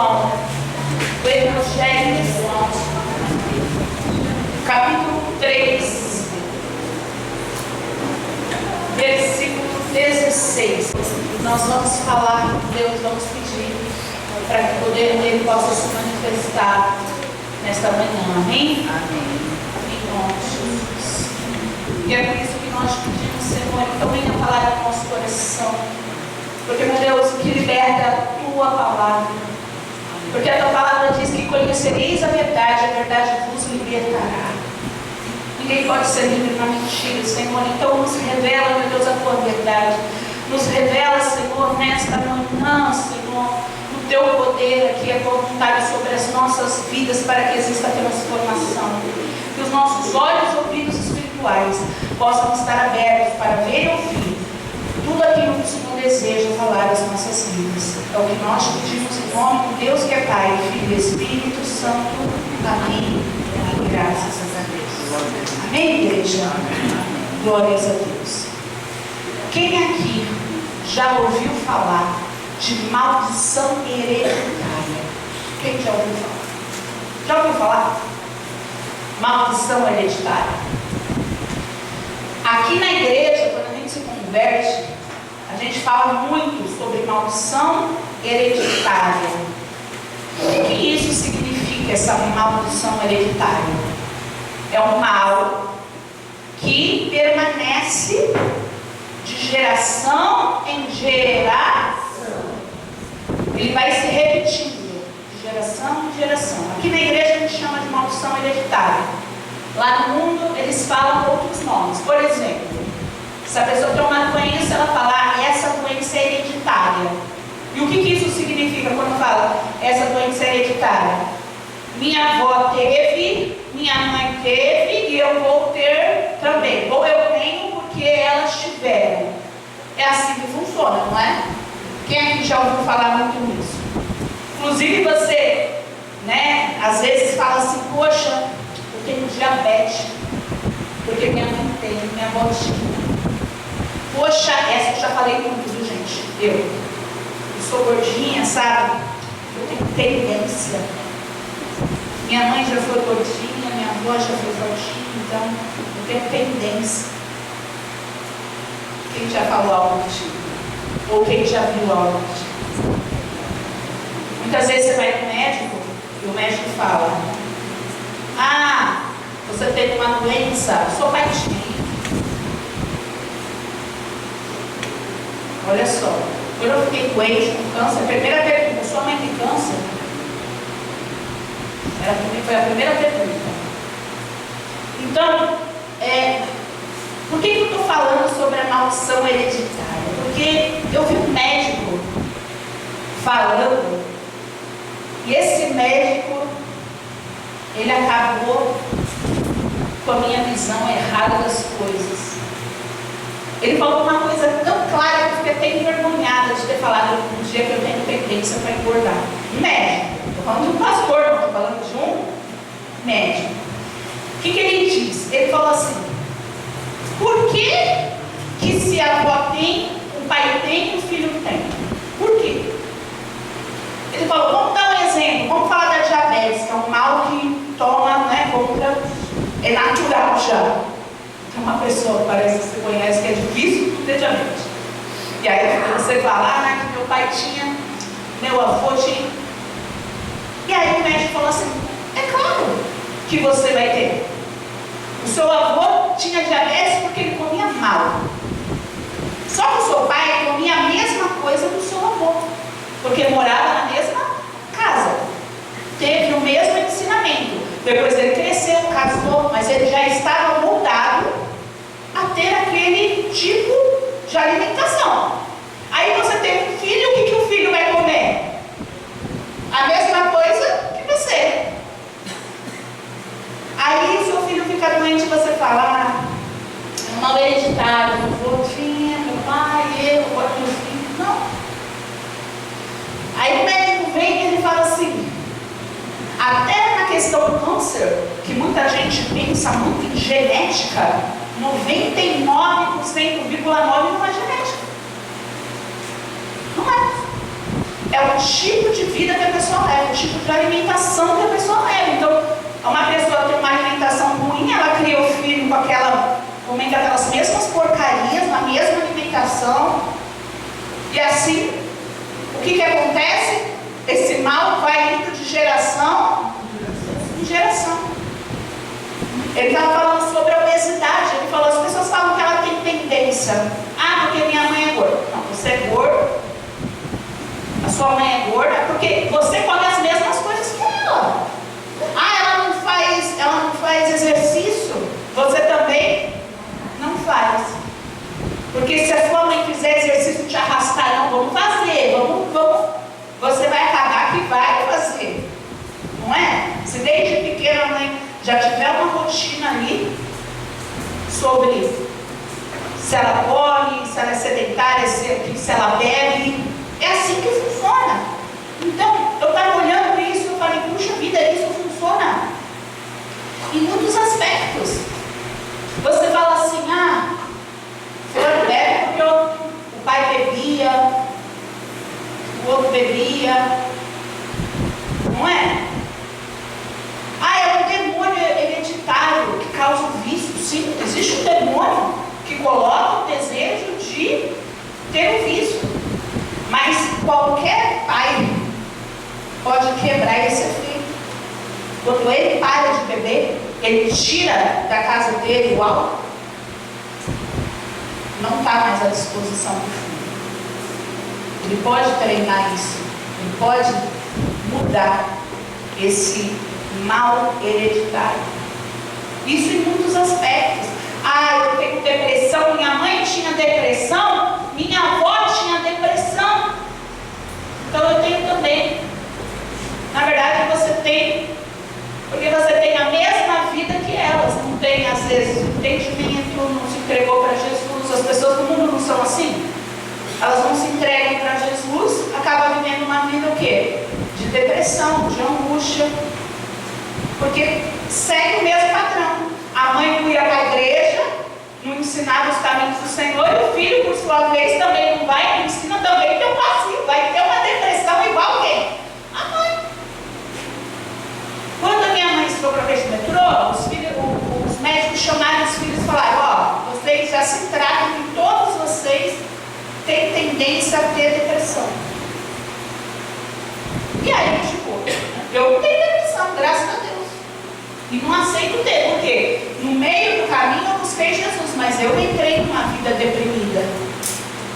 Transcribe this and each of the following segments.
João, o Evangelho de João, capítulo 3, versículo 16. Nós vamos falar com Deus, vamos pedir para que o poder dele possa se manifestar nesta manhã. Amém? Amém. Em nome de Jesus. E é por isso que nós pedimos, Senhor, então venha falar no nosso coração. Porque, meu Deus, que liberta a tua palavra. Porque a tua palavra diz que conhecereis a verdade vos libertará. Ninguém pode ser livre na mentira, Senhor. Então nos revela, meu Deus, a tua verdade. Nos revela, Senhor, nesta manhã, Senhor, o teu poder aqui, a tua vontade sobre as nossas vidas, para que exista transformação. Que os nossos olhos e ouvidos espirituais possam estar abertos para ver e ouvir tudo aquilo que o Senhor deseja falar às nossas vidas. É o que nós pedimos em nome de Deus que é Pai, Filho e Espírito Santo. Amém. E graças a Deus. Amém, igreja? Amém. Glórias a Deus. Quem aqui já ouviu falar de maldição hereditária? Quem já ouviu falar? Já ouviu falar? Maldição hereditária. Aqui na igreja, quando a gente se converte, a gente fala muito sobre maldição hereditária. O que isso significa, essa maldição hereditária? É um mal que permanece de geração em geração. Ele vai se repetindo de geração em geração. Aqui na igreja a gente chama de maldição hereditária. Lá no mundo eles falam outros nomes. Por exemplo, se a pessoa tem uma doença, ela fala, essa doença é hereditária. E o que isso significa quando fala, essa doença é hereditária? Minha avó teve, minha mãe teve e eu vou ter também. Ou eu tenho porque elas tiveram. É assim que funciona, não é? Quem aqui já ouviu falar muito nisso? Inclusive você, né, às vezes fala assim, poxa, eu tenho diabetes, porque minha mãe tem, minha avó tinha. Poxa, essa eu já falei muito, viu, gente? Eu sou gordinha, sabe? Eu tenho tendência. Minha mãe já foi gordinha, minha avó já foi gordinha, então eu tenho tendência. Quem já falou algo do tipo? Ou quem já viu algo do tipo? Muitas vezes você vai no médico e o médico fala, você teve uma doença, seu pai tinha. Olha só, quando eu fiquei doente com câncer, a primeira pergunta, sua mãe tem câncer? Foi a primeira pergunta. Então, por que eu estou falando sobre a maldição hereditária? Porque eu vi um médico falando, e esse médico, ele acabou com a minha visão errada das coisas. Ele falou uma coisa tão clara que eu fiquei até envergonhada de ter falado um dia que eu tenho tendência para engordar. Médico. Estou falando de um pastor, não estou falando de um médico. O que ele disse? Ele falou assim, por que se a avó tem, o pai tem e o filho tem? Por quê? Ele falou, vamos dar um exemplo, vamos falar da diabetes, que é um mal que toma, né, contra, é natural já. Tem uma pessoa que parece que você conhece que é difícil ter diabetes. E aí você fala, que meu pai tinha, meu avô tinha. E aí o médico falou assim, é claro que você vai ter. O seu avô tinha diabetes porque ele comia mal. Só que o seu pai comia a mesma coisa do seu avô, porque morava na mesma casa. Teve o mesmo ensinamento. Depois ele cresceu, casou, mas ele já estava moldado a ter aquele tipo de alimentação. Aí você tem um filho, o que o filho vai comer? A mesma coisa que você. Aí o seu filho fica doente e você fala, é um mal hereditário, meu avô tinha, meu pai, eu, agora meu filho. Não. Aí o médico vem e ele fala assim, até na questão do câncer, que muita gente pensa muito em genética, 99,9% não é genética. Não é. É o tipo de vida que a pessoa pessoa leva, o tipo de alimentação que a pessoa leva. Então, uma pessoa tem uma alimentação ruim, ela cria o filho com comendo aquelas mesmas porcarias, na mesma alimentação. E assim, o que acontece? Esse mal vai indo de geração em geração. Ele estava falando sobre a obesidade. Ele falou, as pessoas falam que ela tem tendência. Ah, porque minha mãe é gorda. Não, você é gordo. A sua mãe é gorda porque você come as mesmas coisas que ela. Ah, ela não faz exercício. Você também não faz. Porque se a sua mãe fizer exercício te arrastar, não, vamos fazer, vamos. Você vai acabar que vai fazer. Não é? Se desde pequena a mãe já tiver uma rotina ali sobre se ela come, se ela é sedentária, se ela bebe, é assim que funciona. Então, eu estava olhando para isso e eu falei, puxa vida, isso funciona em muitos aspectos. Você fala assim, fulano bebe porque o pai bebia, o outro bebia, não é? É um demônio hereditário que causa o vício. Sim, existe um demônio que coloca o desejo de ter o vício. Mas qualquer pai pode quebrar esse efeito. Quando ele para de beber, ele tira da casa dele o álcool, não está mais à disposição do filho. Ele pode treinar isso, ele pode mudar esse mal hereditário. Isso em muitos aspectos. Eu tenho depressão, minha mãe tinha depressão, minha avó tinha depressão, então eu tenho também. Na verdade você tem, porque você tem a mesma vida que elas. Não tem, às vezes, o entendimento, não se entregou para Jesus. As pessoas do mundo não são assim. Elas não se entregam para Jesus, acabam vivendo uma vida o quê? De depressão, de angústia, porque segue o mesmo padrão. A mãe não ia para a igreja, não ensinava os caminhos do Senhor, e o filho, por sua vez, também não vai, não ensina, também tem um passivo, vai ter uma depressão igual quem? A mãe. Quando a minha mãe entrou para a rede metrô, os médicos chamaram os filhos e falaram, vocês já se tratam que todos vocês têm tendência a ter depressão. E aí, eu não tenho depressão, graças a Deus. E não aceito ter, porque no meio do caminho eu busquei Jesus, mas eu entrei numa vida deprimida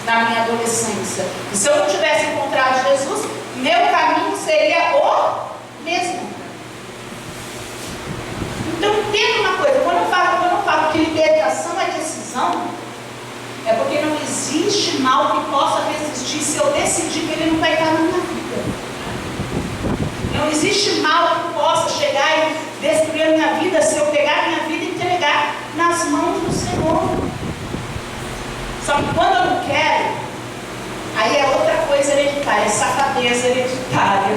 na minha adolescência. E se eu não tivesse encontrado Jesus, meu caminho seria o mesmo. Então entenda uma coisa, quando eu falo que libertação é decisão, é porque não existe mal que possa resistir se eu decidir que ele não vai estar na minha vida. Não existe mal que possa chegar e destruir a minha vida se eu pegar a minha vida e entregar nas mãos do Senhor. Só que quando eu não quero, aí é outra coisa hereditária, é safadeza hereditária.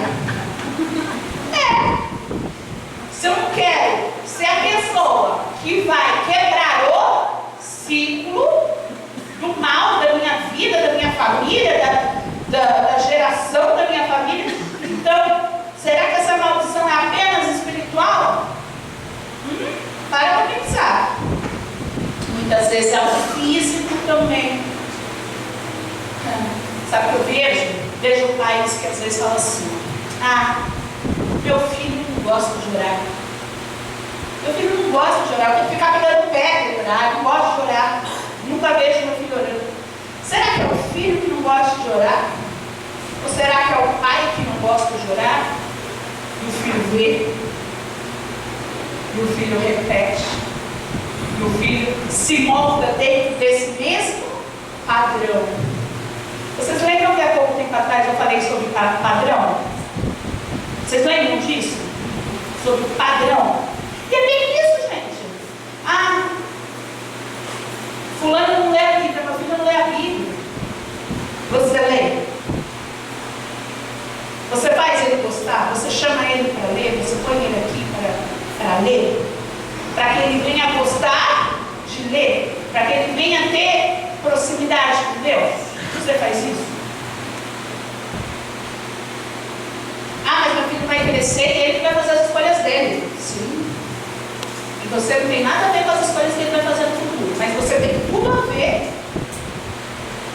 Se eu não quero ser a pessoa que vai quebrar o ciclo do mal da minha vida, da minha família, da geração da minha família, então, será que essa maldição é apenas espiritual? Para pensar. Muitas vezes é algo físico também. Sabe o que eu vejo? Vejo pais que às vezes falam assim, meu filho não gosta de orar. Meu filho não gosta de orar, eu tenho que ficar pegando pé de orar, não gosta de orar. Nunca vejo meu filho orando. Será que é o filho que não gosta de orar? Ou será que é o pai que não gosta de orar? E o filho vê, e o filho repete, e o filho se molda dentro desse mesmo padrão. Vocês lembram que há pouco tempo atrás eu falei sobre padrão? Vocês lembram disso? Sobre padrão? E é bem isso, gente. Fulano não lê a Bíblia, meu filho não lê a Bíblia. Você lê? Você faz ele gostar? Você chama ele para ler? Você põe ele aqui para ler? Para que ele venha gostar de ler? Para que ele venha ter proximidade com Deus? Você faz isso? Mas meu crescer e ele vai fazer as escolhas dele. Sim. E você não tem nada a ver com as escolhas que ele vai fazer no futuro. Mas você tem tudo a ver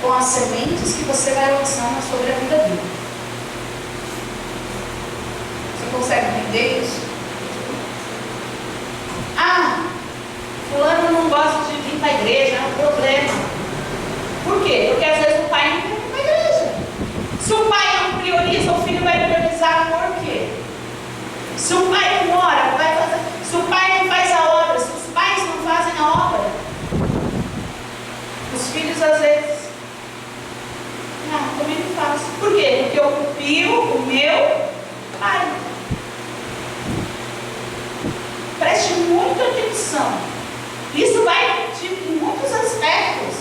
com as sementes que você vai lançando sobre a vida dele. Você consegue entender isso? Ah, fulano não gosta de vir para a igreja, é um problema. Por quê? Porque às vezes o pai não quer vir para a igreja. Se o pai não prioriza, o filho vai priorizar por quê? Se o pai não ora, vai fazer. Se o pai não faz a obra, se os pais não fazem a obra, os filhos às vezes, também não faço. Por quê? Porque eu copio o meu pai. Preste muita atenção. Isso vai em muitos aspectos.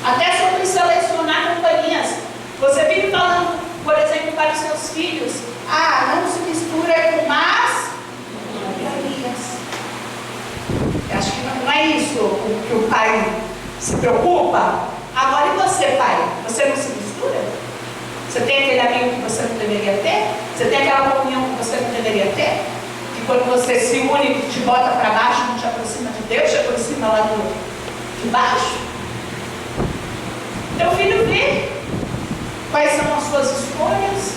Até sobre selecionar companhias. Você vive falando, por exemplo, para os seus filhos: não se mistura com más companhias. Acho que não é isso o que o pai se preocupa. Agora, e você, pai? Você não se mistura? Você tem aquele amigo que você não deveria ter? Você tem aquela comunhão que você não deveria ter? Que quando você se une, te bota para baixo, não te aproxima de Deus, te aproxima lá de baixo? Teu filho vê quais são as suas escolhas.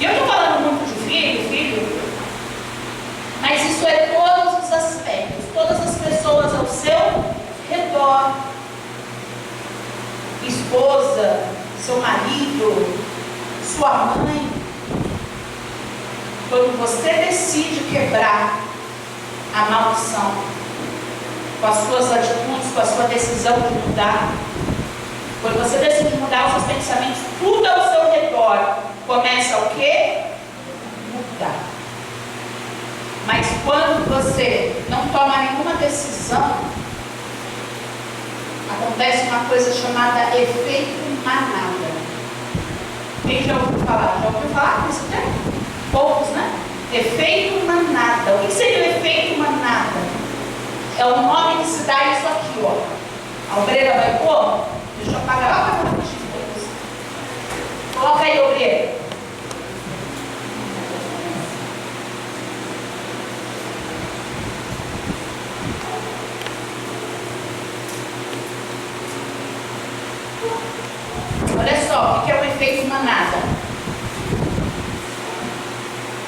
E eu estou falando muito de filho, mas isso é todos os aspectos, todas as pessoas ao seu redor. Esposa, seu marido, sua mãe. Quando você decide quebrar a maldição com as suas atitudes, com a sua decisão de mudar, quando você decide mudar os seus pensamentos, tudo ao seu redor começa o quê? Mudar. Mas quando você não toma nenhuma decisão, acontece uma coisa chamada efeito manada. Quem já ouviu falar? Já ouviu falar desse termo? Poucos, né? Efeito manada. O que seria o efeito manada? É o nome que se dá a isso aqui, ó. A obreira vai pôr? Deixa eu apagar lá para frente. Coloca aí, obreira. Olha só, o que é o efeito manada?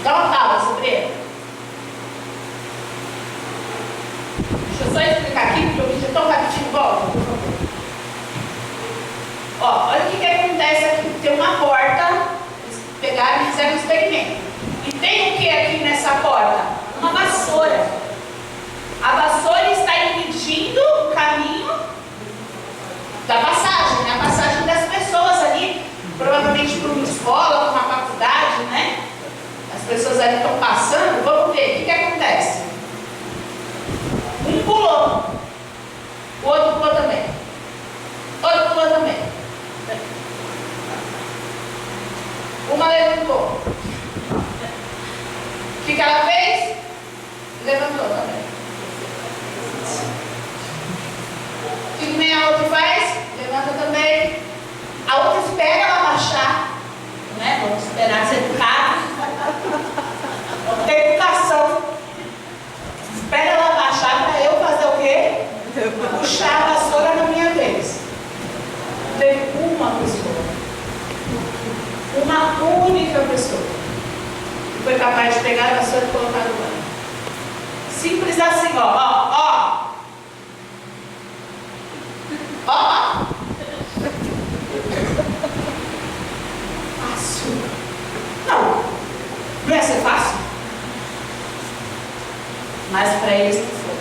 Dá uma pausa, obreira. Deixa eu só explicar aqui, porque o vídeo é tão rapidinho. Volta, por favor. Ó, olha o que acontece aqui. Tem uma porta, eles pegaram e fizeram um experimento. E tem o que aqui nessa porta? Uma vassoura. A vassoura está impedindo o caminho da passagem, né? A passagem das pessoas ali, provavelmente para uma escola, para uma faculdade, né? As pessoas ali estão passando. Vamos ver, o que acontece? Um pulou, o outro pulou também, outro pulou também. Uma levantou. O que ela fez? Levantou também. O que nem a outra faz? Levanta também. A outra espera ela baixar, né? Vamos esperar ser educado. Vamos ter educação. Espera ela baixar para eu fazer o quê? Puxar a vassoura na minha vez. Teve uma pessoa. Uma única pessoa que foi capaz de pegar a vassoura e colocar no banho. Simples assim, ó. Fácil. Não ia ser fácil. Mas para eles não foi.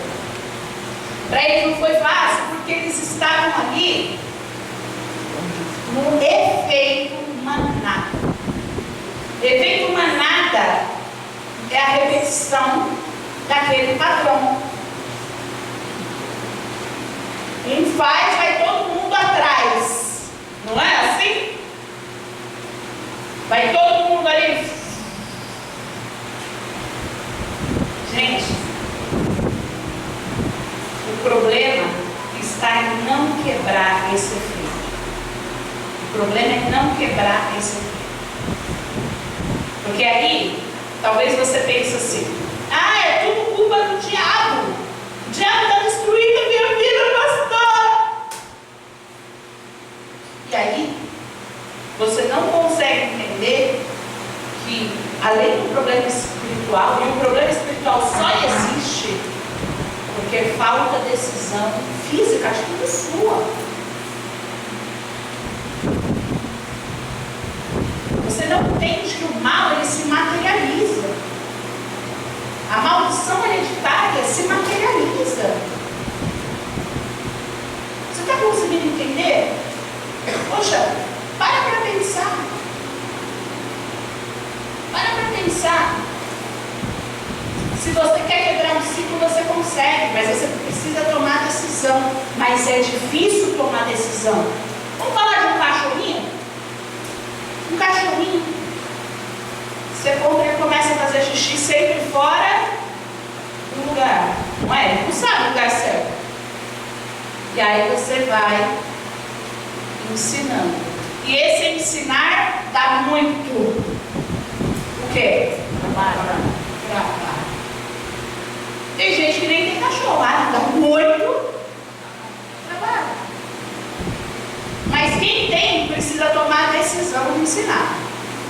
Para eles não foi fácil porque eles estavam ali no efeito manada. Efeito manada é a repetição daquele padrão. Um faz, vai todo mundo atrás. Não é assim? Vai todo mundo ali. Gente, o problema está em não quebrar esse efeito. O problema é não quebrar esse efeito. Porque aí, talvez você pense assim, é tudo culpa do diabo. O diabo está destruindo a minha vida, pastor. E aí, você não consegue entender que, além do problema espiritual, e o problema espiritual só existe porque falta decisão física, atitude sua. Você não entende que o mal, ele se materializa. A maldição hereditária se materializa. Você está conseguindo entender? Poxa, para pensar. Para pensar. Se você quer quebrar um ciclo, você consegue, mas você precisa tomar decisão. Mas é difícil tomar decisão. Vamos falar de um cachorrinho? Um cachorrinho. Você compra e começa a fazer xixi sempre fora do lugar. Não é? Ele não sabe o lugar certo. E aí você vai ensinando. E esse ensinar dá muito. O quê? Trabalho. Tem gente que nem tem cachorro, dá muito trabalho. Mas quem tem precisa tomar a decisão de ensinar.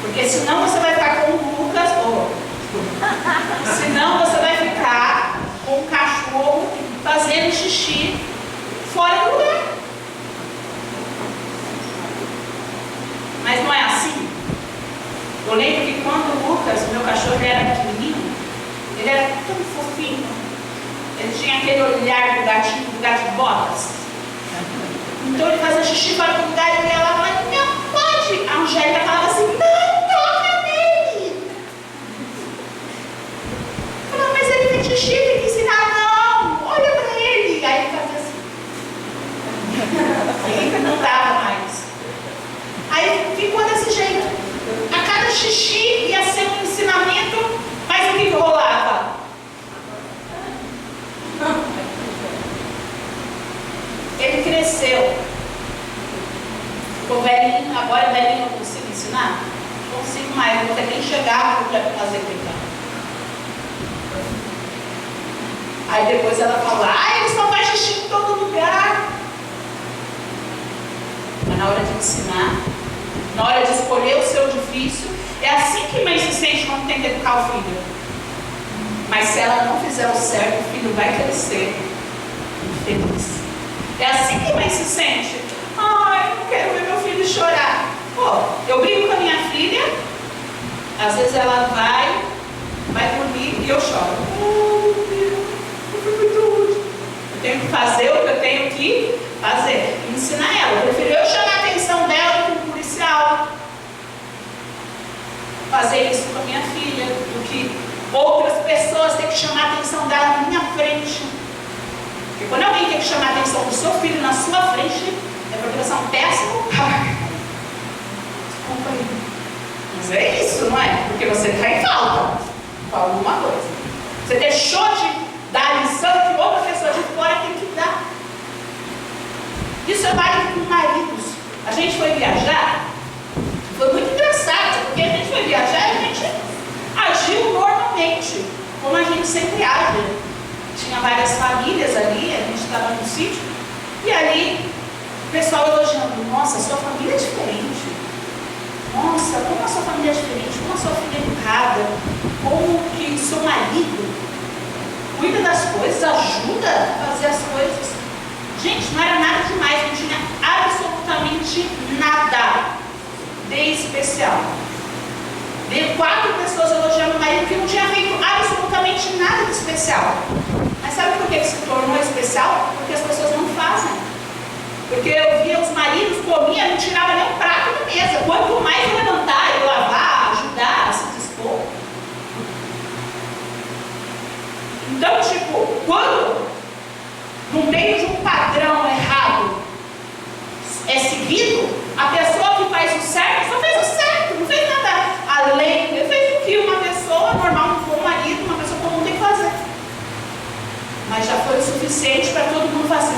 Porque senão você vai ficar com o Lucas, senão você vai ficar com o cachorro fazendo xixi fora do lugar. Mas não é assim. Eu lembro que quando o Lucas, meu cachorro, ele era pequenininho, ele era tão fofinho. Ele tinha aquele olhar do gatinho, do gato de botas. Então ele fazia xixi fora do lugar e ele ia lá e falava, não pode. A Angélica falava assim, não toca nele. Eu falava, mas ele fez xixi, tem que ensinar, não. Olha pra ele. Aí ele fazia assim. Aí não dava mais. Aí ficou desse jeito. A cada xixi ia ser um ensinamento, mas o que rolava? Ele cresceu. Ficou velhinho, agora velhinho eu consigo ensinar? Não consigo mais, eu vou ter que chegar para fazer brincar. Aí depois ela falou, ele só faz xixi em todo lugar. Mas na hora de ensinar, na hora de escolher o seu difícil, é assim que mãe se sente quando tem que educar o filho. Mas se ela não fizer o certo, o filho vai crescer infeliz. É assim que mãe se sente. Ai, não quero ver meu filho chorar. Eu brinco com a minha filha, às vezes ela vai dormir e eu choro. Oh, Deus, eu fui muito rude. Eu tenho que fazer o que eu tenho que fazer. Ensinar ela. Eu prefiro eu chamar a atenção dela do que um policial. Fazer isso com a minha filha, do que outras pessoas têm que chamar a atenção dela na minha frente. Porque quando alguém tem que chamar a atenção do seu filho na sua frente, é porque você é um péssimo pai. Desculpa aí. Mas é isso, não é? Porque você está em falta com alguma coisa. Você deixou de dar a lição que outra pessoa de fora tem que dar. Isso é válido com maridos. A gente foi viajar, foi muito engraçado, porque a gente foi viajar e a gente agiu normalmente, como a gente sempre age. Tinha várias famílias ali, a gente estava no sítio, e ali o pessoal elogiando, nossa, sua família é diferente. Nossa, como a sua família é diferente, como a sua filha é educada, como que seu marido cuida das coisas, ajuda a fazer as coisas. Gente, não era nada demais, não tinha absolutamente nada de especial. Veio 4 pessoas elogiando o marido que não tinha feito absolutamente nada de especial. Mas sabe por que se tornou especial? Porque as pessoas não fazem. Porque eu via os maridos comiam, não tirava nem um prato da mesa. Quanto mais levantar e lavar, ajudar, se dispor. Então, quando no meio de um padrão errado é seguido, a pessoa que faz o certo só fez o certo, não fez nada além, ele fez o que uma pessoa normal, um bom marido, uma pessoa comum tem que fazer. Mas já foi o suficiente para todo mundo fazer.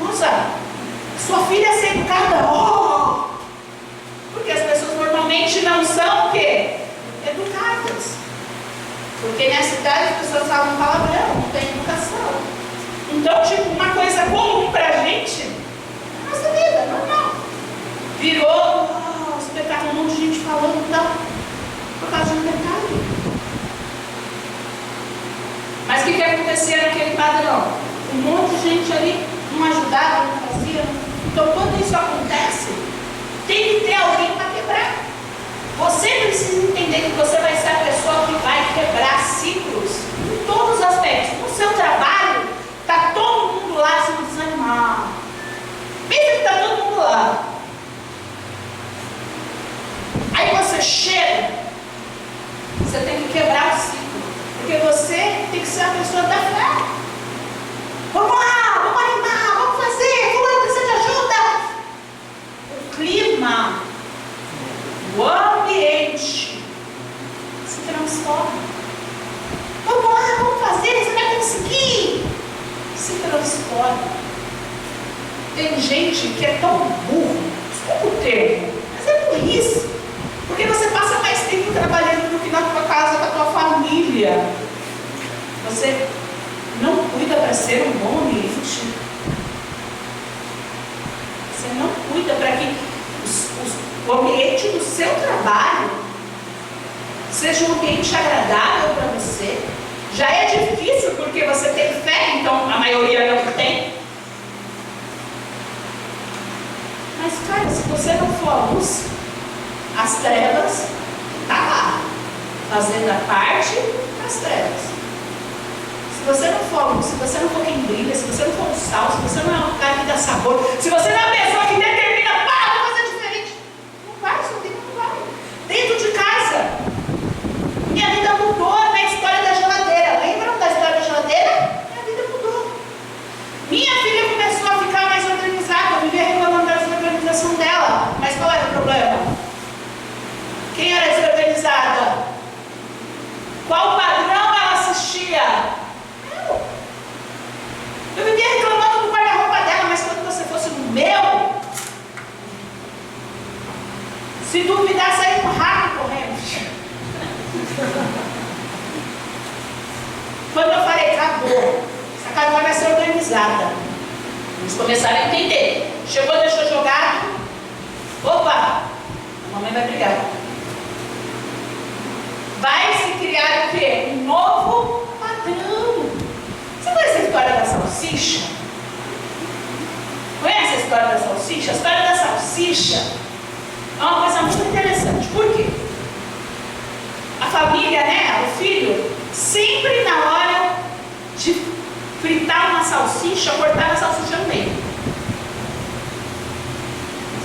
Nossa, sua filha é ser educada, Porque nessa idade as pessoas falam palavrão, não tem educação. Então, tipo, uma coisa comum pra gente, na nossa vida, normal. Virou espetáculo, um monte de gente falando tal, por causa de um pecado. Mas o que acontecia naquele padrão? Um monte de gente ali não ajudava, não fazia. Então, quando isso acontece, tem que ter alguém para quebrar. Você precisa entender que você vai ser a pessoa que vai quebrar ciclos em todos os aspectos. No seu trabalho, está todo mundo lá se desanimar. Pensa que está todo mundo lá. Aí você chega, você tem que quebrar o ciclo. Porque você tem que ser a pessoa da fé. Vamos lá, vamos animar, vamos fazer, fulano precisa de ajuda. O clima, o ambiente se transforma. Vamos lá, vamos fazer, você vai conseguir. Se transforma. Tem gente que é tão burro, desculpa o termo, mas é burrice. Porque você passa mais tempo trabalhando do que na tua casa, com a tua família. Você não cuida para ser um bom ambiente. Você não cuida para que o ambiente do seu trabalho seja um ambiente agradável para você. Já é difícil porque você tem fé, então a maioria não tem. Mas, cara, se você não for a luz, as trevas está lá, fazendo a parte das trevas. Se você não for luz, se você não for quem brilha, se você não for o sal, se você não é um cara que dá sabor, se você não é a pessoa que determina, vou fazer diferente, não vai, seu tempo não vai. Dentro de casa, minha vida mudou na história da geladeira. Lembram da história da geladeira? Minha vida mudou. Minha filha começou a ficar mais organizada, eu vivia reclamando da desorganização dela. Mas qual era o problema? Quem era desorganizada? Qual padrão ela assistia? Eu vivia reclamando do guarda-roupa dela, mas quando você fosse no meu, se duvidar, sair um rato correndo. Quando eu falei, acabou, essa casa vai ser organizada, eles começaram a entender. Chegou, deixou jogado. Opa, a mamãe vai brigar. Vai se criar o quê? Um novo padrão. Você conhece a história da salsicha? Conhece a história da salsicha? A história da salsicha é uma coisa muito interessante. Por quê? A família, né? O filho, sempre na hora de fritar uma salsicha, cortar a salsicha no meio.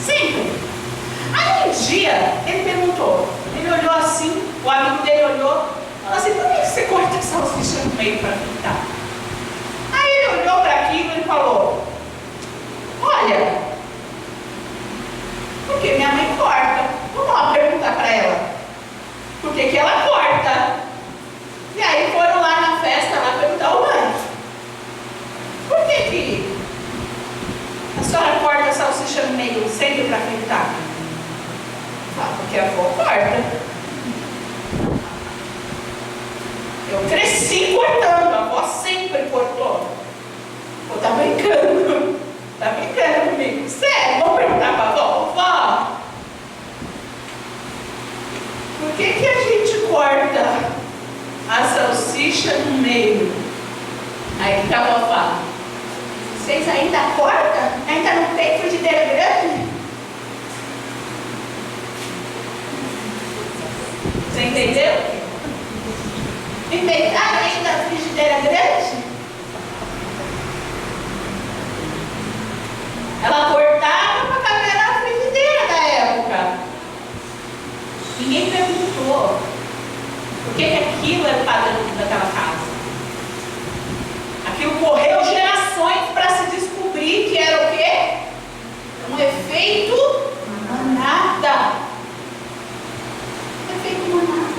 Sempre. Aí um dia, ele perguntou, ele olhou assim, o amigo dele olhou, falou assim, por que você corta a salsicha no meio para fritar? Aí ele olhou para aquilo e falou, olha, porque minha mãe corta. Vamos lá perguntar para ela, por que que ela corta? E aí foram lá na festa, lá perguntar, ô mãe, por que a senhora corta a salsicha no meio sempre para fritar? Ah, porque a avó corta. Eu cresci cortando, a avó sempre cortou. Pô, tá brincando? Tá brincando comigo? Sério? Vamos perguntar pra avó? Vó, por que que a gente corta a salsicha no meio? Aí que a avó fala, vocês ainda cortam? Ainda não tem frigideira grande? Você entendeu? Inventaram ainda a frigideira grande? Ela cortava para caber na frigideira da época. Ninguém perguntou por que aquilo era o padrão daquela casa. Aquilo correu gerações para se descobrir que era o quê? Um efeito manada. Efeito manada.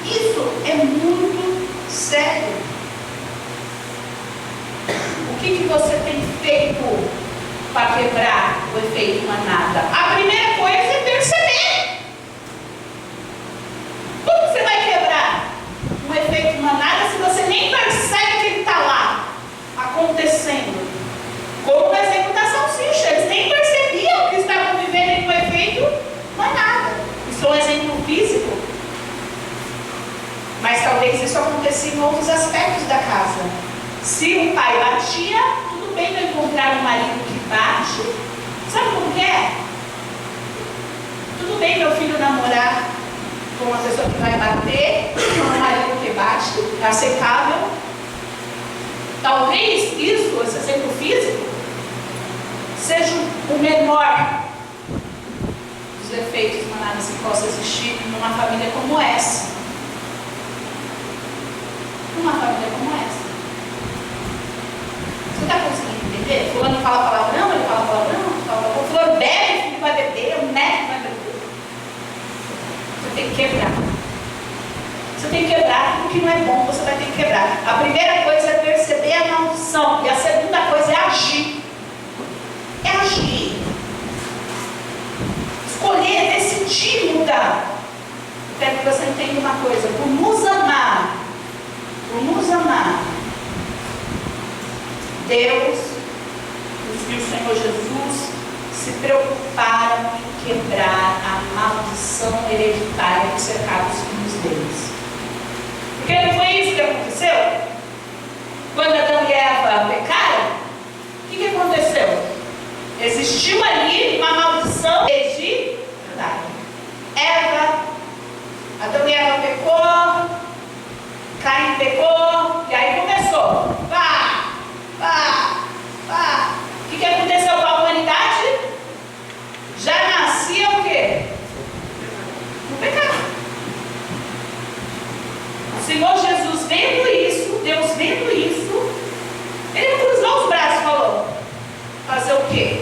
Isso é muito sério. O que você tem feito para quebrar o efeito manada? A primeira coisa é perceber. Como você vai quebrar? acontecia em outros aspectos da casa. Se o pai batia, tudo bem eu encontrar um marido que bate. Sabe como que é? Tudo bem meu filho namorar com uma pessoa que vai bater, com um marido que bate, é aceitável. Talvez isso, esse exemplo físico, seja o menor dos defeitos humanos que possa existir numa família como essa. Numa família como essa. Você está conseguindo entender? Fulano fala palavrão, ele fala palavrão, fulano bebe, filho vai beber, o neto vai beber. Você tem que quebrar. Você tem que quebrar tudo que não é bom, você vai ter que quebrar. A primeira coisa é perceber a maldição. E a segunda coisa é agir. É agir. Escolher, decidir mudar. Quero que você entenda uma coisa. Por nos amar, Deus e o Senhor Jesus se preocuparam em quebrar a maldição hereditária que cercava os filhos deles. Porque não foi isso que aconteceu? Quando Adão e Eva pecaram, o que aconteceu? Existiu ali uma maldição hereditária. Adão e Eva pecou, Caim pecou, e aí começou. O que aconteceu com a humanidade? Já nascia o quê? No pecado. O Senhor Jesus vendo isso, Deus vendo isso, Ele cruzou os braços e falou: fazer o quê?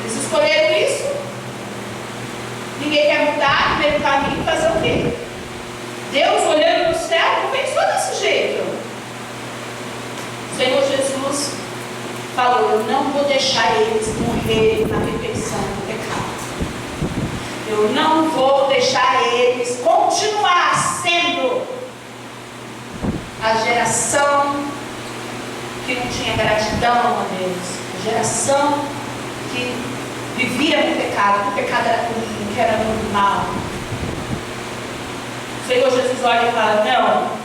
Eles escolheram isso. Ninguém quer mudar no meio do caminho, fazer o quê? Deus olhando no céu não pensou desse jeito. O Senhor Jesus falou: eu não vou deixar eles morrerem na repetição do pecado. Eu não vou deixar eles continuar sendo a geração que não tinha gratidão a Deus, a geração que vivia no pecado, que o pecado era ruim, que era normal. O Senhor Jesus olha e fala: não.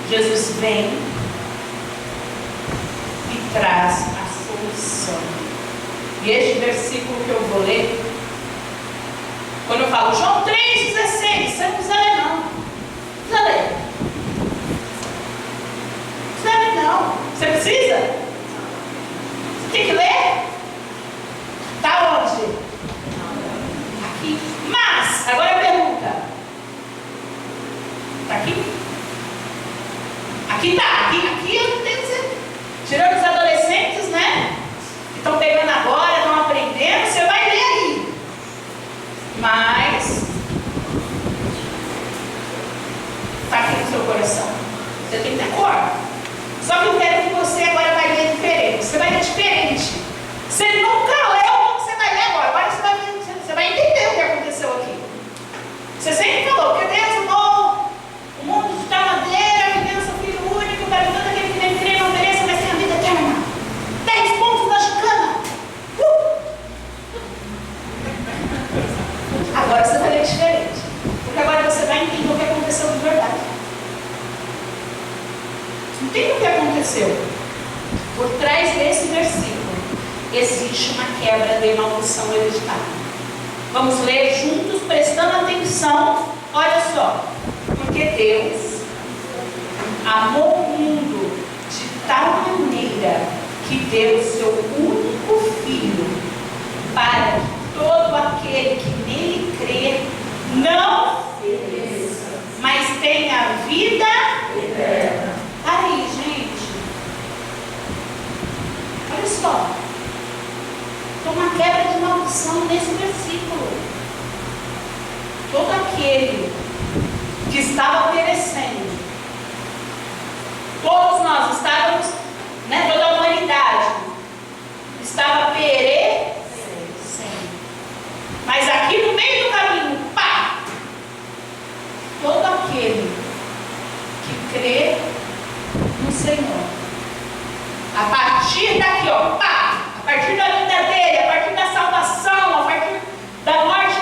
Jesus vem e traz a solução. E este versículo que eu vou ler, quando eu falo João 3,16, você não precisa ler não. Não precisa ler. Não precisa ler não. Você precisa? Você tem que ler? Está onde? Aqui. Mas, agora a pergunta. Está aqui? Aqui está. Aqui eu não tenho que ser. Tirando os adolescentes, né? Que estão pegando agora, estão aprendendo, você vai ler aí. Mas está aqui no seu coração. Você tem que ter cor. Só que eu quero que você agora vai ler diferente. Você vai ler diferente. Você nunca leu como você vai ler agora. Agora você vai entender o que aconteceu aqui. Você sempre falou que Deus amou o mundo de tal maneira, que Deus é o Filho único, para todo aquele que nem crê não mereça, mas tem a vida eterna. 10 pontos na chicana. Agora você vai ler diferente. Porque agora você vai entender o que aconteceu de verdade. Entende o que aconteceu? Por trás desse versículo existe uma quebra de maldição hereditária. Vamos ler juntos, prestando atenção. Olha só. Porque Deus amou o mundo de tal maneira que deu o seu único Filho, para que todo aquele que nele crê não pereça, mas tenha vida eterna. Aí, gente, olha só, tem uma quebra de maldição nesse versículo. Todo aquele que estava perecendo, todos nós estávamos, né, toda a humanidade estava perecendo, mas aqui no meio do caminho, pá, todo aquele que crê no Senhor, a partir daqui, ó, pá, a partir da vida dele, a partir da salvação, a partir da morte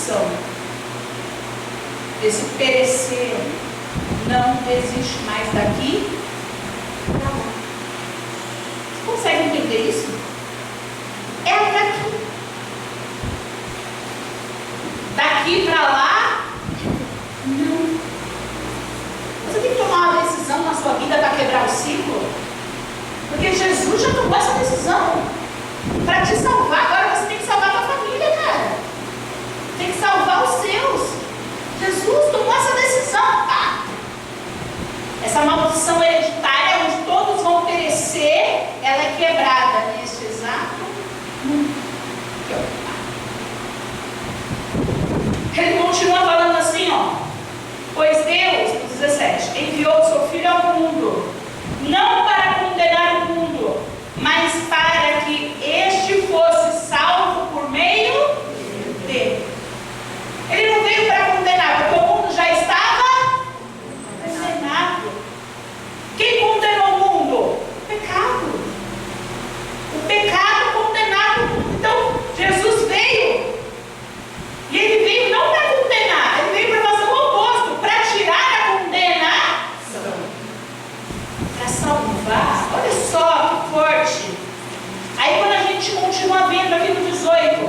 maldição, esse perecer, não existe mais daqui para lá. Você consegue entender isso? É daqui. Daqui para lá, não. Você tem que tomar uma decisão na sua vida para quebrar o ciclo. Porque Jesus já tomou essa decisão para te salvar. Agora você tem que salvar a tua família, cara. Tem que salvar os seus. Jesus tomou essa decisão. Tá? Essa maldição hereditária, onde todos vão perecer, ela é quebrada neste exato momento. Ele continua falando assim, ó. Pois Deus, 17, enviou o seu Filho ao mundo, não para condenar o mundo, mas para que este fosse salvo por meio dele. Ele não veio para condenar, porque o mundo já estava condenado. Quem condenou o mundo? O pecado. O pecado condenado o mundo. Então, Jesus veio. E ele veio não para condenar, ele veio para fazer o oposto, para tirar a condenação, para salvar. Olha só que forte. Aí quando a gente continua vendo aqui no 18,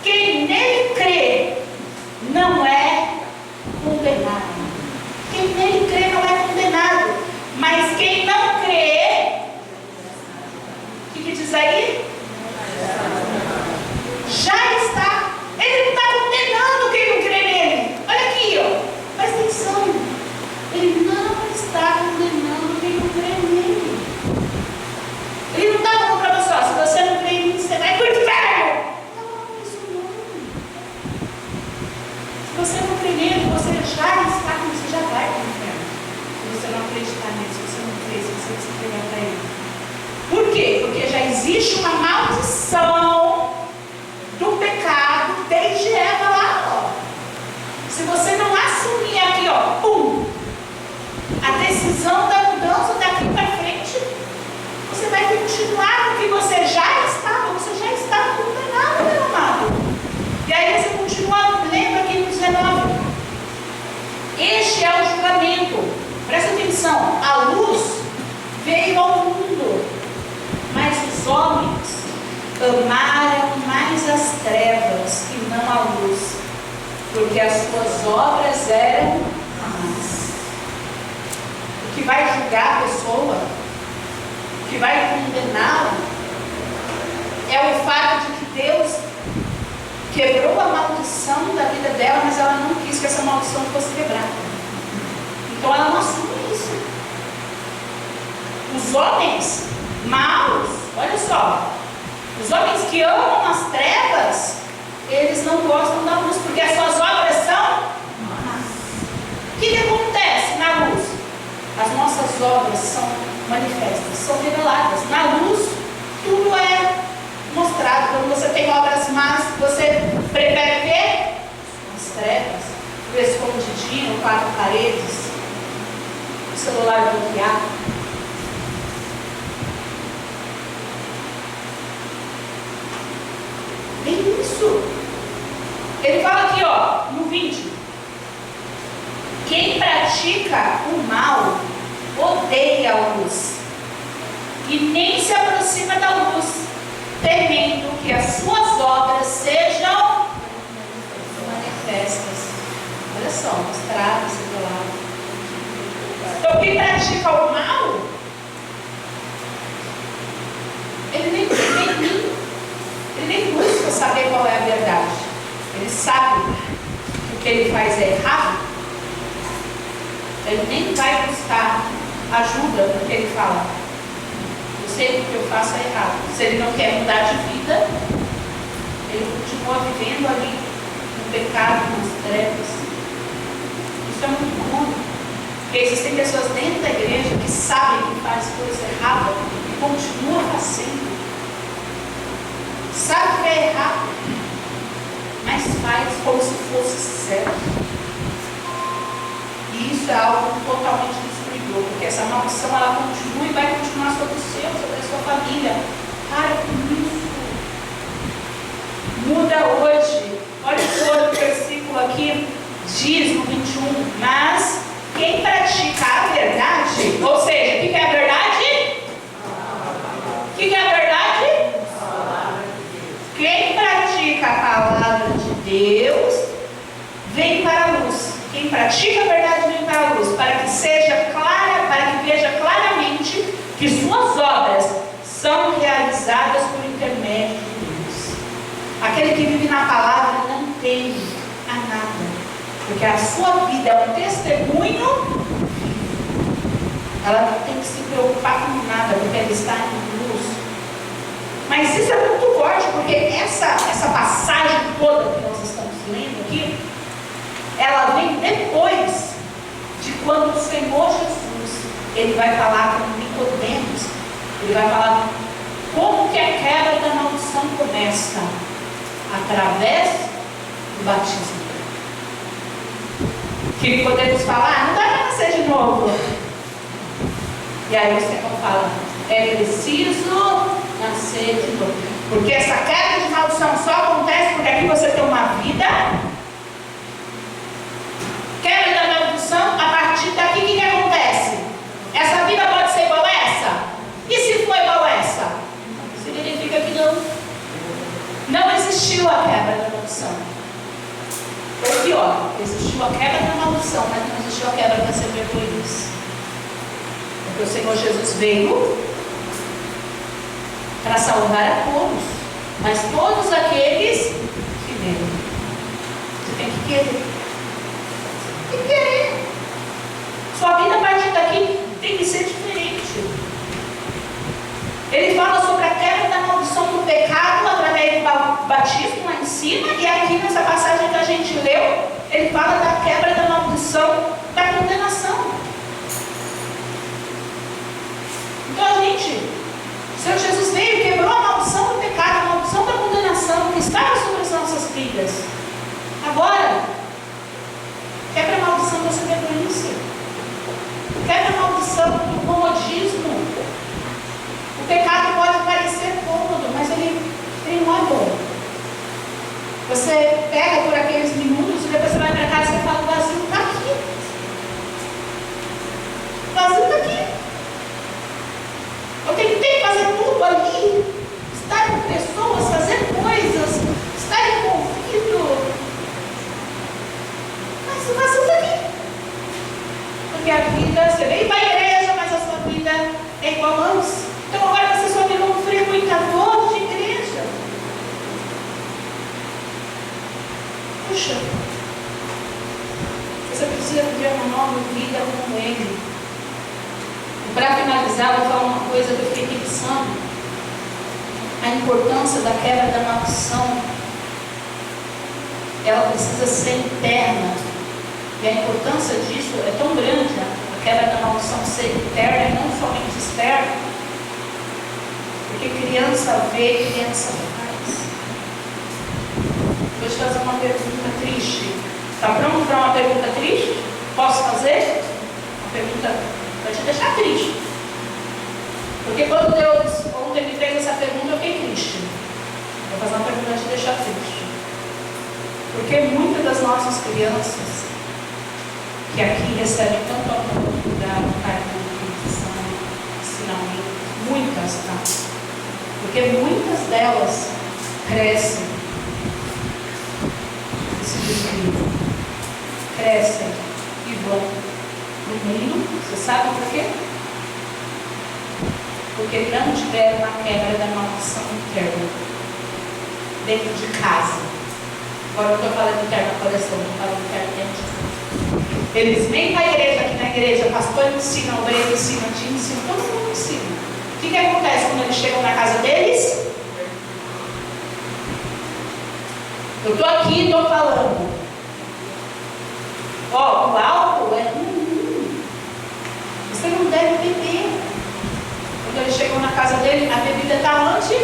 quem nele crê não é condenado. Quem nele crê não é condenado. Mas quem não crê, o que diz aí? Já está. Ele não está condenando quem não crê nele. Olha aqui, ó. Presta atenção. Ele não está condenando quem não crê nele. Ele não está falando para você, ó, se você não crê em mim, você vai para o inferno. Não, isso não. Se você não crê nele, você já está, você já vai para o inferno. Se você não acreditar nele, se você não crê, se você não se entregar para ele. Por quê? Porque já existe uma maldição do pecado desde Eva lá, ó. Se você não assumir aqui, ó, pum, a decisão da mudança daqui para frente, você vai continuar no que você já estava condenado, meu amado. E aí você continua lendo aqui no 19. Este é o julgamento. Presta atenção, a luz veio ao mundo, mas os homens amaram mais as trevas que não a luz, porque as suas obras eram más. O que vai julgar a pessoa, o que vai condená-la, é o fato de que Deus quebrou a maldição da vida dela, mas ela não quis que essa maldição fosse quebrada. Então ela não assume isso. Os homens maus, olha só, os homens que amam as trevas, eles não gostam da luz, porque as suas obras são más. O que acontece na luz? As nossas obras são manifestas, são reveladas. Na luz, tudo é mostrado. Quando você tem obras más, você prefere ver as trevas, o escondidinho, quatro paredes, o celular bloqueado. É isso. Ele fala aqui, ó, no 20. Quem pratica o mal odeia a luz e nem se aproxima da luz, temendo que as suas obras sejam manifestas. Olha só, mostradas, reveladas. Então quem pratica o mal, ele nem busca saber qual é a verdade. Ele sabe que o que ele faz é errado. Ele nem vai buscar ajuda porque ele fala, eu sei que o que eu faço é errado. Se ele não quer mudar de vida, ele continua vivendo ali no pecado, nas trevas. Isso é muito comum. Porque existem pessoas dentro da igreja que sabem que faz coisa errada e continuam fazendo. Sabe que é errado, mas faz como se fosse certo. E isso é algo totalmente destruidor, porque essa maldição ela continua e vai continuar sobre o seu, sobre a sua família. Para com isso. Muda hoje. Olha o outro versículo. Quem pratica a verdade vem para a luz, para que seja clara, para que veja claramente que suas obras são realizadas por intermédio de Deus. Aquele que vive na palavra não teme a nada, porque a sua vida é um testemunho. Ela não tem que se preocupar com nada, porque ela está em luz. Mas isso é muito forte, porque essa passagem toda que nós estamos lendo aqui, ela vem depois de quando o Senhor Jesus, ele vai falar com Nicodemos, ele vai falar como que a quebra da maldição começa, através do batismo. Que Nicodemos fala, não dá para nascer de novo. E aí o Senhor fala, é preciso nascer de novo. Porque essa quebra de maldição só acontece porque aqui você tem uma vida. Quebra da maldição, a partir daqui o que acontece? Essa vida pode ser igual a essa? E se for igual a essa? Significa que não existiu a quebra da maldição. Ou pior, existiu a quebra da maldição, mas não existiu a quebra da servidões. Porque o Senhor Jesus veio para salvar a todos, mas todos aqueles que veem. Você tem que querer. Tem que querer. Sua vida a partir daqui tem que ser diferente. Ele fala sobre a quebra da maldição do pecado através do batismo lá em cima, e aqui nessa passagem que a gente leu, ele fala da quebra da maldição da condenação. Então, gente, o Senhor Jesus veio e quebrou a maldição do pecado, a maldição da condenação que estava sobre as nossas vidas. Agora, quebra a maldição da soberania, quebra a maldição do comodismo. O pecado pode parecer cômodo, mas ele não é bom. Você pega por aqueles minutos e depois você vai para casa e fala, o vazio está aqui. O vazio está aqui. Eu tentei fazer tudo ali, estar com pessoas, fazer coisas, estar envolvido. Mas o vazio está aqui. Porque a vida, você vem para a igreja, mas a sua vida é igual antes. Então agora você só virou um frequentador de igreja. Puxa, você precisa viver uma nova vida com Ele. E para finalizar, eu vou falar uma coisa que eu fiquei pensando. A importância da quebra da maldição, ela precisa ser interna. E a importância disso é tão grande, a quebra da maldição ser interna e não somente externa. Porque criança vê, criança faz. Vou te fazer uma pergunta triste. Está pronto para uma pergunta triste? Posso fazer? Uma pergunta para te deixar triste. Porque quando Deus ontem me fez essa pergunta, eu fiquei triste. Vou fazer uma pergunta para te deixar triste. Porque muitas das nossas crianças que aqui recebem tanto amor, cuidado, carinho, ensinamento, muitas, tá? Porque muitas delas crescem e se desviam, crescem e vão no mundo. Você sabe por quê? Porque não tiveram a quebra da maldição interna dentro de casa. Agora eu estou falando interna na coleção, não falo interna dentro de casa. Eles vêm para a igreja, aqui na igreja, o pastor ensina, o obreiro ensina, o time ensina, todo mundo ensina. O que acontece quando eles chegam na casa deles? Eu estou aqui e estou falando. Ó, o álcool é você não deve beber. Quando eles chegam na casa dele, a bebida está onde?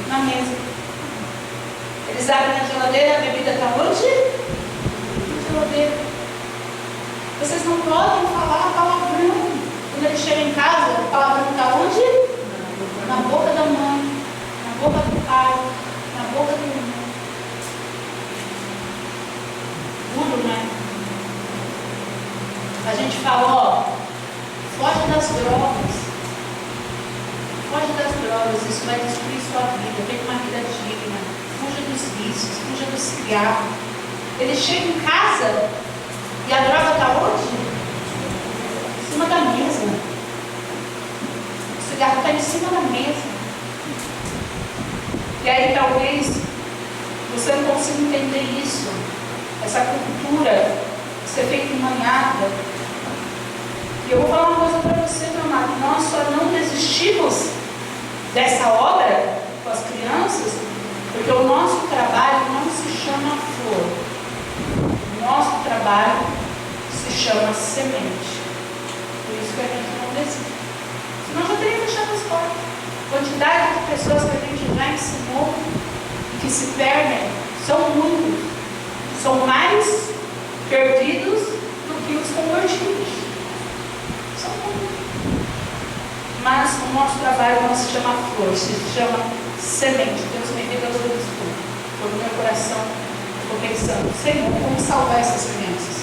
Na mesa. Eles abrem na geladeira, a bebida está onde? Na geladeira. Vocês não podem falar palavrão. Quando ele chega em casa, a palavra está onde? Na boca da mãe, na boca do pai, na boca do irmão. Duro, né? A gente fala, ó, foge das drogas. Foge das drogas, isso vai destruir sua vida. Tenha uma vida digna. Fuja dos vícios, fuja do cigarro. Ele chega em casa e a droga está onde? Em cima da mesa. O cigarro está em cima da mesa. E aí talvez você não consiga entender isso. Essa cultura de ser feita em manhada. E eu vou falar uma coisa para você, meu amado. Nós só não desistimos dessa obra com as crianças porque o nosso trabalho não se chama flor. O nosso trabalho se chama semente. Por isso que a gente não desiste. Senão já teria fechado as portas. A quantidade de pessoas que a gente já ensinou e que se perdem são muitos. São mais perdidos do que os convertidos. São muitos. Mas o nosso trabalho não se chama flor, se chama semente. Deus me revelou isso por meu coração. Estou pensando, Senhor, como salvar essas crianças?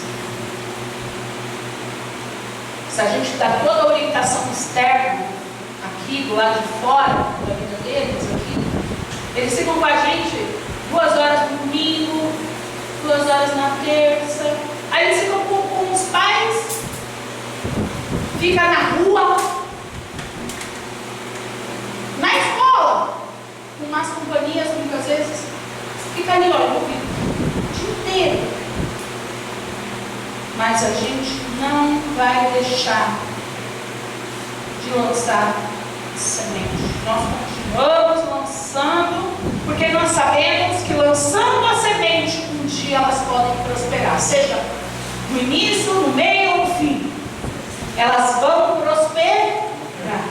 Se a gente dá toda a orientação externa, aqui do lado de fora da vida deles, aqui, eles ficam com a gente 2 horas no domingo, 2 horas na terça, aí eles ficam com os pais, fica na rua, na escola, com más companhias muitas vezes, fica ali, olha, o dia inteiro. Mas a gente não vai deixar de lançar semente. Nós continuamos lançando, porque nós sabemos que lançando a semente, um dia elas podem prosperar, seja no início, no meio ou no fim. Elas vão prosperar.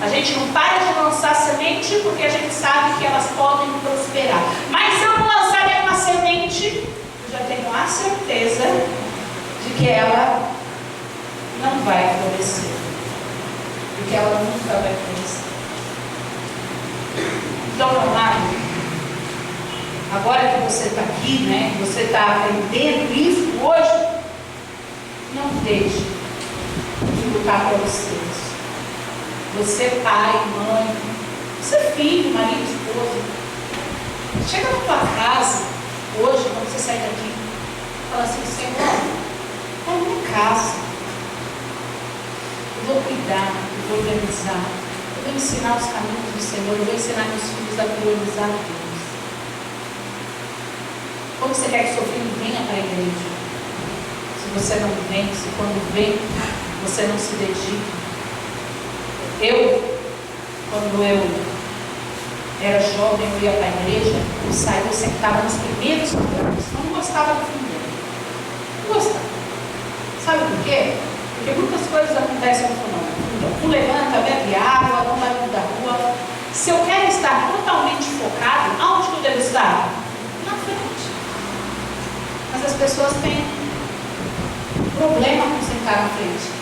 A gente não para de lançar semente porque a gente sabe que elas podem prosperar. Mas se eu não lançar nenhuma semente, eu já tenho a certeza de que ela não vai florescer. Porque ela nunca vai florescer. Então, meu amado, agora que você está aqui, né? Você está aprendendo isso hoje, não deixe de lutar para vocês. Você, pai, mãe, você, filho, marido, esposa, chega na tua casa hoje, quando você sair daqui, fala assim: Senhor, é minha casa, eu vou cuidar, eu vou organizar, eu vou ensinar os caminhos do Senhor, eu vou ensinar meus filhos a priorizar Deus. Como você quer que seu filho venha para a igreja? Se você não vem, se quando vem, você não se dedica. Quando eu era jovem, eu ia para a igreja, eu saía, eu sentava nos primeiros lugares, eu não gostava do primeiro. Não gostava. Sabe por quê? Porque muitas coisas acontecem no final. Um levanta, bebe água, não vai da rua. Se eu quero estar totalmente focado, aonde que eu devo estar? Na frente. Mas as pessoas têm problema com sentar na frente.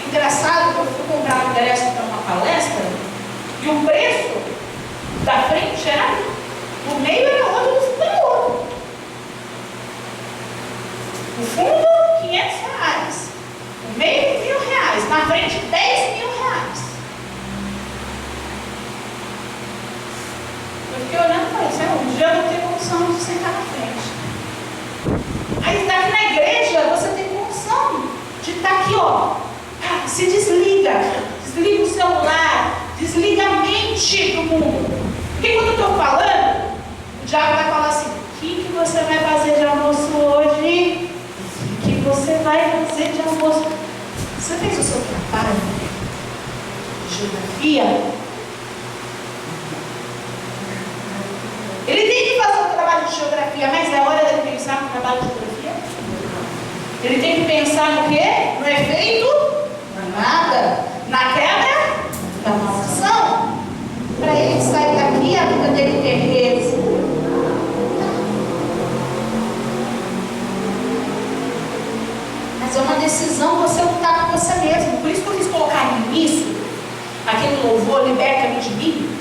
Engraçado que eu fui comprar um ingresso para uma palestra e o preço da frente era, o meio era outro, no fundo era outro. O fundo, R$500. O meio, R$1.000. Na frente, R$10.000. Eu fiquei olhando e falei: Senhor, um dia eu vou ter condição de sentar na frente. Aí daqui na igreja você tem condição de estar aqui, ó. Se desliga o celular, desliga a mente do mundo. Porque quando eu estou falando, o diabo vai falar assim: o que você vai fazer de almoço hoje? O que você vai fazer de almoço? Você fez o seu trabalho de geografia? Ele tem que fazer o trabalho de geografia, mas é hora dele pensar no trabalho de geografia? Ele tem que pensar no quê? No efeito? Nada. Na quebra da maldição. Para ele sair daqui, a vida dele ter êxito. Mas é uma decisão você lutar com você mesmo. Por isso que eu quis colocar no início aquele louvor: liberta-me de mim.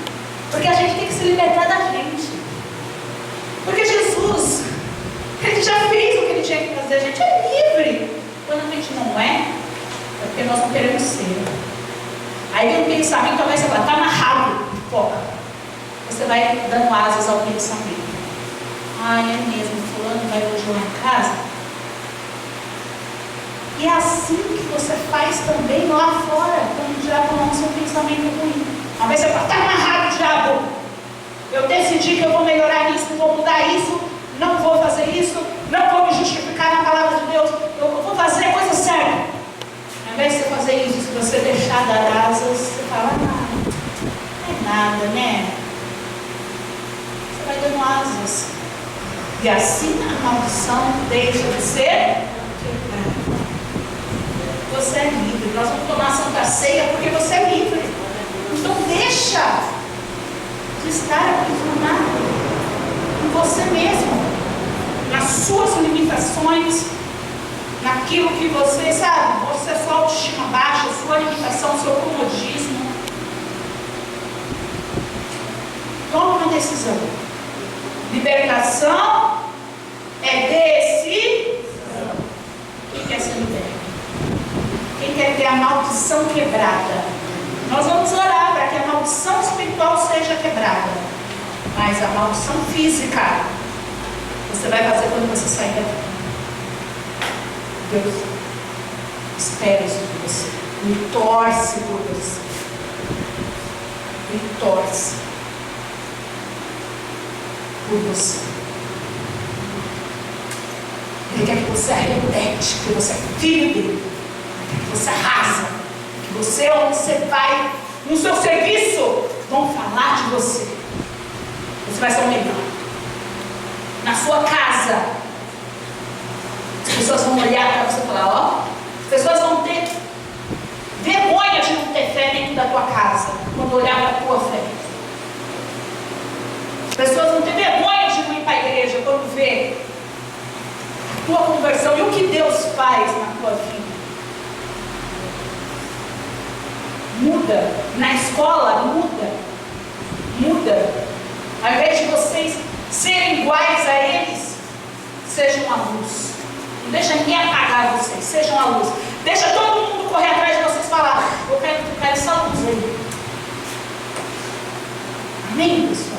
Porque a gente tem que se libertar da gente. Porque Jesus, Ele já fez o que Ele tinha que fazer. A gente é livre. Quando a gente não é porque nós não queremos ser. Aí vem um pensamento, talvez você fala: está amarrado, foca. Você vai dando asas ao pensamento. Ah, é mesmo, fulano vai hoje lá em casa. E é assim que você faz também lá fora, quando o diabo lança um pensamento ruim. Ao invés de você falar, está amarrado, diabo. Eu decidi que eu vou melhorar isso, vou mudar isso, não vou fazer isso, não vou me justificar na palavra de Deus, eu vou fazer a coisa certa. Ao invés de você fazer isso, se você deixar dar asas, você fala, não é nada, né? Você vai dando asas. E assim a maldição deixa de ser quebrada. Você é livre. Nós vamos tomar a Santa Ceia porque você é livre. Então deixa de estar aprisionado em você mesmo, nas suas limitações, naquilo que você sabe, você, sua autoestima baixa, sua limitação, seu comodismo. Toma uma decisão. Libertação é decisão. Quem quer ser liberto? Quem quer ter a maldição quebrada? Nós vamos orar para que a maldição espiritual seja quebrada. Mas a maldição física, você vai fazer quando você sair daqui. Deus espera isso de você. Me torce por você. Me torce por você. Ele quer que você arrebente, que você é filho dele, que você arrasa, que você, onde você vai, no seu serviço, vão falar de você. Você vai ser o melhor. Na sua casa, as pessoas vão olhar para você e falar, ó, as pessoas vão ter vergonha de não ter fé dentro da tua casa, quando olhar para a tua fé. As pessoas vão ter vergonha de não ir para a igreja quando vê a tua conversão e o que Deus faz na tua vida. Muda. Na escola, muda. Ao invés de vocês serem iguais a eles, sejam a luz. Não deixa ninguém apagar vocês, sejam a luz. Deixa todo mundo correr atrás de vocês e falar, eu quero essa luz aí. Amém, pessoal?